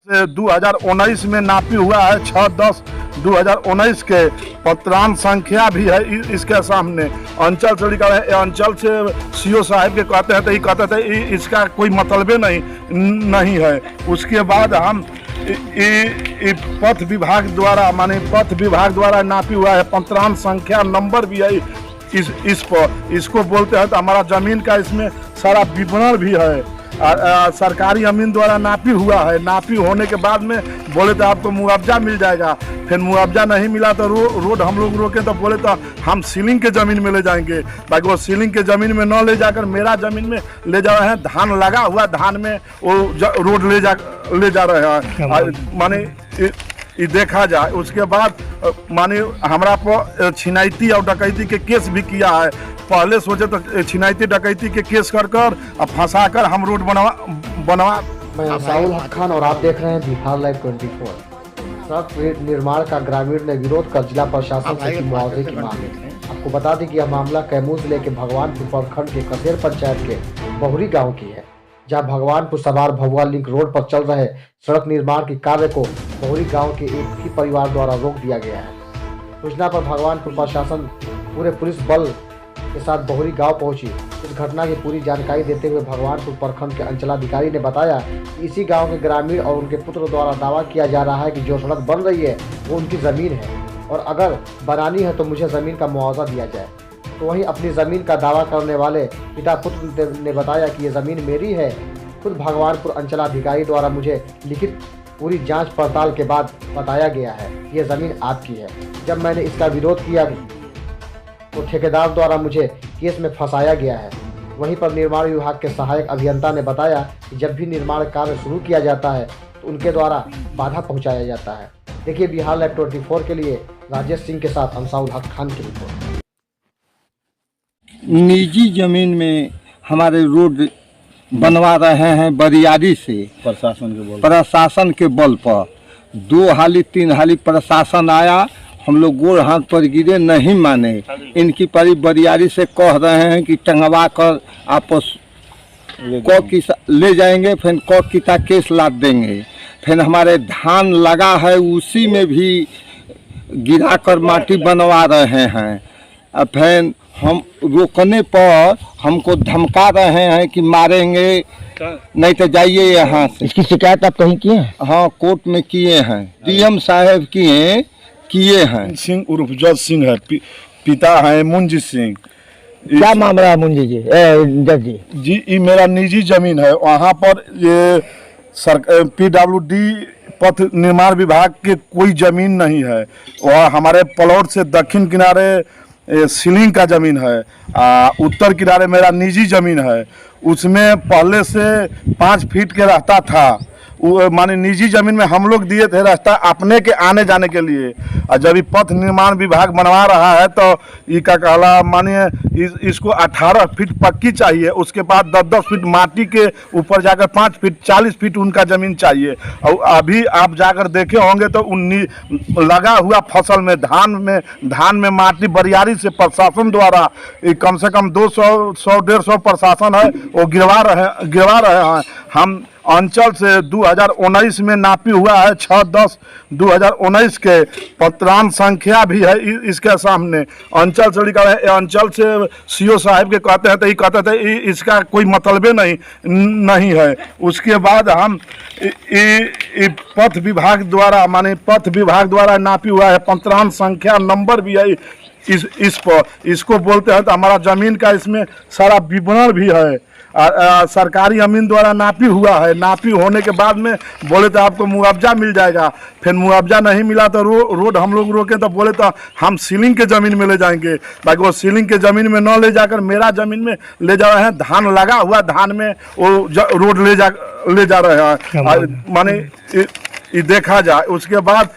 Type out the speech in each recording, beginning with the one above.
से 2019 में नापी हुआ है 6/10/2019 के पत्रांत संख्या भी है इसके सामने। अंचल से लिखा है, अंचल से सीओ साहब के कहते हैं तो ये कहते थे इसका कोई मतलब नहीं है। उसके बाद हम पथ विभाग द्वारा पथ विभाग द्वारा नापी हुआ है, पत्रांत संख्या नंबर भी है इस पर। इसको बोलते हैं तो हमारा ज़मीन का इसमें सारा विवरण भी है। सरकारी अमीन द्वारा नापी हुआ है। नापी होने के बाद में बोले तो आपको मुआवजा मिल जाएगा। फिर मुआवजा नहीं मिला तो रोड हम लोग रोके तो बोले तो हम सीलिंग के ज़मीन में ले जाएंगे। बाकी वो सीलिंग के ज़मीन में न ले जाकर मेरा ज़मीन में ले जा रहे हैं। धान लगा हुआ धान में वो रोड ले जा रहे हैं। माने ये देखा जाए। उसके बाद माने हमारा पर छिनैती और डकैती के केस भी किया है। पहले सोचे तो छिनैती डकैती के केस कर और फंसा कर हम रोड बनवा। मैं साउल हक खान और आप देख रहे हैं बिहार लाइव 24। सड़क निर्माण का ग्रामीण ने विरोध कर जिला प्रशासन से मुआवजे की मांग है। आपको बता दें कि यह मामला कैमूर जिले के भगवानपुर प्रखंड के कसेर पंचायत के बहुरी गाँव की है, जहां भगवानपुर सवार भभुआ लिंक रोड पर चल रहे सड़क निर्माण के कार्य को बहुरी गांव के एक ही परिवार द्वारा रोक दिया गया है। सूचना पर भगवानपुर प्रशासन पूरे पुलिस बल के साथ बहुरी गांव पहुंची। इस घटना की पूरी जानकारी देते हुए भगवानपुर प्रखंड के अंचलाधिकारी ने बताया कि इसी गांव के ग्रामीण और उनके पुत्र द्वारा दावा किया जा रहा है कि जो सड़क बन रही है वो उनकी ज़मीन है और अगर बनानी है तो मुझे ज़मीन का मुआवजा दिया जाए। तो वहीं अपनी ज़मीन का दावा करने वाले पिता पुत्र ने बताया कि ये ज़मीन मेरी है। खुद भगवानपुर अंचलाधिकारी द्वारा मुझे लिखित पूरी जांच पड़ताल के बाद बताया गया है कि ये ज़मीन आपकी है। जब मैंने इसका विरोध किया तो ठेकेदार द्वारा मुझे केस में फंसाया गया है। वहीं पर निर्माण विभाग के सहायक अभियंता ने बताया कि जब भी निर्माण कार्य शुरू किया जाता है तो उनके द्वारा बाधा पहुँचाया जाता है। देखिए बिहार लाइव 24 के लिए राजेश सिंह के साथ हम साउल हक खान की रिपोर्ट। निजी जमीन में हमारे रोड बनवा रहे हैं बरियारी से प्रशासन के बल पर। 2 हाली 3 हाली प्रशासन आया, हम लोग गोड़ हाथ पर गिरे, नहीं माने। इनकी परी बरियारी से कह रहे हैं कि टंगवा कर आपस ले जाएंगे, फिर किता केस लाद देंगे। फिर हमारे धान लगा है उसी में भी गिरा कर माटी बनवा रहे हैं। अब फिर हम रोकने पर हमको धमका रहे हैं कि मारेंगे, नहीं तो जाइए यहाँ से। इसकी शिकायत आप कहीं किए हैं? हाँ, कोर्ट में किए हैं। डीएम साहब किए हैं। सिंह उर्फ जज सिंह है, पिता है मुंजी सिंह। क्या मामला है मुंजी जी? जज जी ये मेरा निजी जमीन है। वहाँ पर ये PWD पथ निर्माण विभाग के कोई जमीन नहीं है। वह हमारे प्लॉट से दक्षिण किनारे सीलिंग का ज़मीन है, उत्तर किनारे मेरा निजी ज़मीन है। उसमें पहले से 5 फीट के रास्ता था। माने निजी ज़मीन में हम लोग दिए थे रास्ता अपने के आने जाने के लिए। और जब ये पथ निर्माण विभाग बनवा रहा है तो ये का कहला मानिए इसको 18 फीट पक्की चाहिए। उसके बाद 10-10 फीट माटी के ऊपर जाकर 5 फीट 40 फीट उनका ज़मीन चाहिए। और अभी आप जाकर देखे होंगे तो लगा हुआ फसल में धान में माटी बरियारी से प्रशासन द्वारा कम से कम 200-150 प्रशासन है वो गिरवा रहे हैं। हम अंचल से 2019 में नापी हुआ है 6/10/2019 के पत्रांत संख्या भी है इसके सामने। अंचल से लिखा है, अंचल से सीओ साहब के कहते हैं तो ये कहते थे इसका कोई मतलब नहीं है। उसके बाद हम पथ विभाग द्वारा नापी हुआ है, पत्रांत संख्या नंबर भी है इस पर। इसको बोलते हैं तो हमारा ज़मीन का इसमें सारा विवरण भी है। सरकारी अमीन द्वारा नापी हुआ है। नापी होने के बाद में बोले तो आपको मुआवजा मिल जाएगा। फिर मुआवजा नहीं मिला तो रोड हम लोग रोके तो बोले तो हम सीलिंग के ज़मीन में ले जाएंगे। बाकी वो सीलिंग के ज़मीन में न ले जाकर मेरा ज़मीन में ले जा रहे हैं। धान लगा हुआ धान में वो रोड ले जा रहे हैं। माने ये देखा जाए। उसके बाद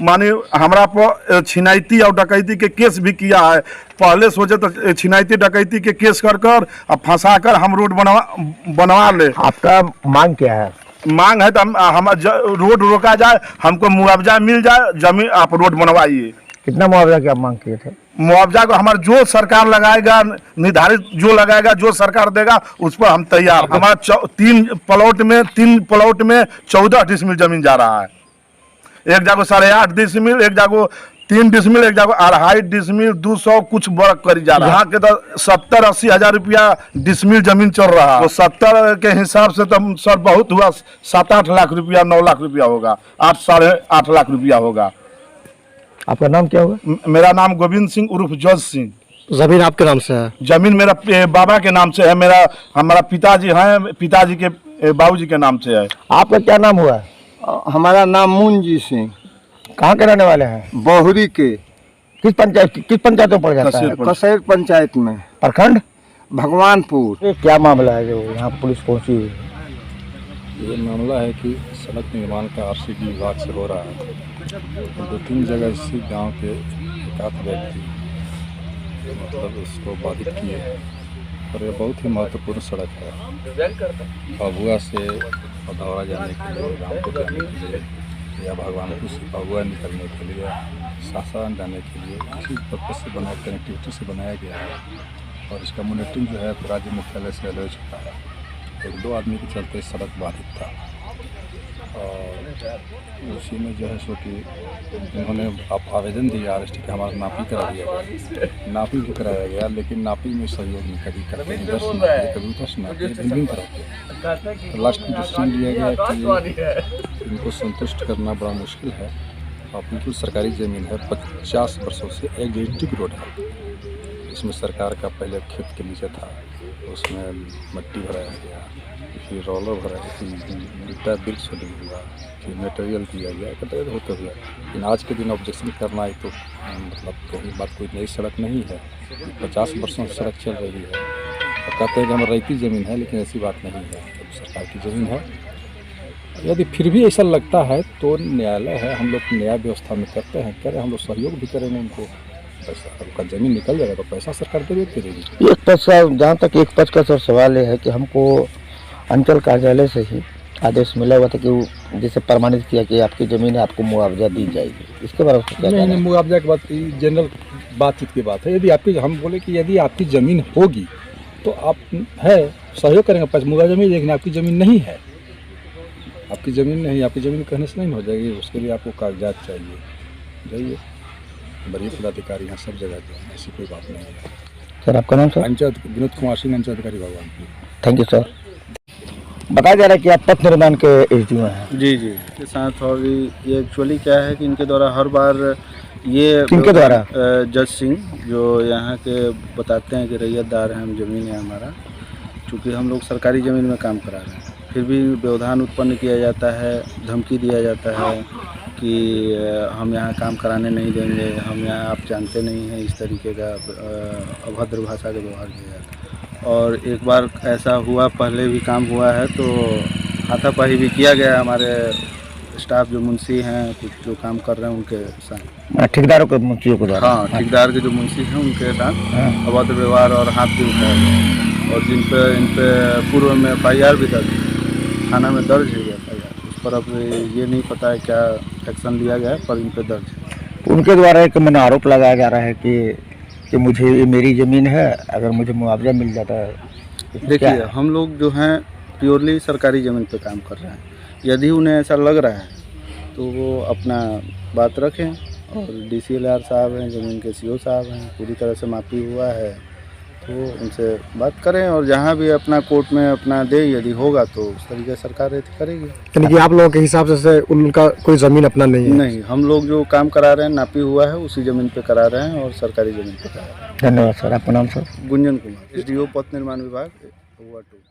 माने हमारा पर छिनैती और डकैती के केस भी किया है। पहले सोचे तो छिनैती डकैती के केस कर फंसा कर हम रोड बनवा ले। आपका मांग क्या है? मांग है तो हम रोड रोका जाए, हमको मुआवजा मिल जाए, जमीन आप रोड बनवाइए। कितना मुआवजा की आप मांग किए थे? मुआवजा को हमारा जो सरकार लगाएगा, निर्धारित जो लगाएगा, जो सरकार देगा उस पर हम तैयार। हमारा 3 प्लॉट में 14 डिसमिल जमीन जा रहा है। एक जागो 8.5 डिसमिल, एक जागो 3 डिसमिल, एक जागो 2.5 डिसमिल, 200 कुछ वर्ग करी जा रहा है। यहाँ के तो 70-80 हज़ार रुपया डिसमिल जमीन चल रहा है। तो 70 के हिसाब से तो सर बहुत हुआ, 7-8 लाख रुपया, 9 लाख रुपया होगा, 8-8.5 लाख रुपया होगा। आपका नाम क्या होगा? मेरा नाम गोविंद सिंह उर्फ जज सिंह। जमीन आपके नाम से है? जमीन मेरा बाबा के नाम से है। हमारा पिताजी हैं, पिताजी के बाबूजी के नाम से है। आपका क्या नाम हुआ? हमारा नाम मुंजी सिंह। कहाँ के रहने वाले हैं? बहुरी के। किस पंचायत में पड़ जाता है? कसेर पंचायत में। प्रखंड भगवानपुर। ये क्या मामला है जो यहाँ पुलिस पहुँची? ये मामला है कि सड़क निर्माण का आरसीडी विभाग से हो रहा है। 2-3 जगह इसी गांव के एकाध व्यक्ति मतलब इसको बाधित किए हैं और ये बहुत ही महत्वपूर्ण सड़क है। भभुआ से भदौरा जाने के लिए, रामपुर जाने के लिए या भगवानपुर से भभुआ निकलने के लिए, सासाराम जाने के लिए इसी पर्पज से बनाया, कनेक्टिविटी से बनाया गया है। और इसका मॉनिटरिंग जो है राज्य मुख्यालय से हो चुका है। 1-2 आदमी के चलते सड़क बाधित था और उसी में जो है सो कि उन्होंने आवेदन दिया आरएसटी के, हमारा नापी करा दिया गया। नापी भी कराया गया, लेकिन नापी में सहयोग नहीं कभी करते, कभी उधर नापी भिन्न कराते। तो लास्ट में डिसीजन लिया गया कि इनको संतुष्ट करना बड़ा मुश्किल है। और बिल्कुल सरकारी ज़मीन है, 50 वर्षों से एग्जिस्टिंग रोड है। इसमें सरकार का पहले खेत के नीचे था, उसमें मिट्टी भराया गया, फिर रोलर भराया, फिर ईटा ब्रिक्स हुआ, फिर मटेरियल दिया गया, एकत्रित होते हुए। लेकिन आज के दिन ऑब्जेक्शन करना है तो मतलब कोई नई सड़क नहीं है। 50 वर्षों से सड़क चल रही है और कहते हैं कि हमारी रैयती ज़मीन है, लेकिन ऐसी बात नहीं है, तो सरकार की ज़मीन है। यदि फिर भी ऐसा लगता है तो न्यायालय है, हम लोग न्याय व्यवस्था में करते हैं, करें, हम लोग सहयोग भी करेंगे उनको। पैसा उनका ज़मीन निकल जाएगा तो पैसा सरकार दे देती रहेगी। एक पक्ष का, जहाँ तक एक पक्ष का सर सवाल ये है कि हमको अंचल कार्यालय से ही आदेश मिला हुआ था कि वो जैसे प्रमाणित किया कि आपकी ज़मीन है, आपको मुआवजा दी जाएगी। इसके बारे में क्या? नहीं, मुआवजा की बात जनरल बातचीत की बात है। यदि आपकी, हम बोले कि यदि आपकी ज़मीन होगी तो आप है सहयोग करेंगे, पैसा मुआवजा मिल जाएगी। आपकी ज़मीन नहीं है, आपकी ज़मीन नहीं, आपकी ज़मीन कहने से नहीं हो जाएगी। उसके लिए आपको कागजात चाहिए, जाइए बड़े पदाधिकारी यहाँ सब जगह पे, ऐसी कोई बात नहीं है। सर आपका नाम? सर अंचल विनोद कुमार सिंह, अंचल अधिकारी भगवानपुर। Thank you sir. बताया जा रहा है कि आप पथ निर्माण के एसडीओ हैं? जी के साथ। और ये एक्चुअली क्या है कि इनके द्वारा हर बार ये किनके द्वारा? जज सिंह जो यहाँ के बताते हैं कि रैयतदार हैं, हम ज़मीन है हमारा, चूँकि हम लोग सरकारी ज़मीन में काम करा रहे हैं, फिर भी व्यवधान उत्पन्न किया जाता है, धमकी दिया जाता है कि हम यहाँ काम कराने नहीं देंगे, हम यहाँ आप जानते नहीं हैं, इस तरीके का अभद्र भाषा का व्यवहार किया जाता है। और एक बार ऐसा हुआ, पहले भी काम हुआ है, तो हाथापाई भी किया गया हमारे स्टाफ जो मुंशी हैं, कुछ जो काम कर रहे हैं उनके साथ, ठेकेदारों के मुंशियों को द्वारा? हाँ, ठेकेदार के जो मुंशी हैं उनके साथ अभद्र व्यवहार और हाथ भी उठाया। और इन पे पूर्व में FIR भी दर्ज, थाना में दर्ज है FIR। उस पर अब ये नहीं पता है क्या एक्शन लिया गया है, पर इन पे दर्ज है। उनके द्वारा एक मैंने आरोप लगाया जा रहा है कि मुझे, ये मेरी ज़मीन है, अगर मुझे मुआवजा मिल जाता है। देखिए, हम लोग जो हैं प्योरली सरकारी ज़मीन पे काम कर रहे हैं। यदि उन्हें ऐसा लग रहा है तो वो अपना बात रखें। और DCLR साहब हैं, ज़मीन के CO साहब हैं, पूरी तरह से मापी हुआ है, तो उनसे बात करें और जहाँ भी अपना कोर्ट में अपना दे, यदि होगा तो उस तरीके सरकार रहती करेगी। यानी कि आप लोगों के हिसाब से उनका कोई ज़मीन अपना नहीं है? नहीं, हम लोग जो काम करा रहे हैं नापी हुआ है, उसी ज़मीन पे करा रहे हैं और सरकारी ज़मीन पे करा रहे हैं। धन्यवाद सर। आपका नाम? सर गुंजन कुमार, SDO पथ निर्माण विभाग, हुआ 2।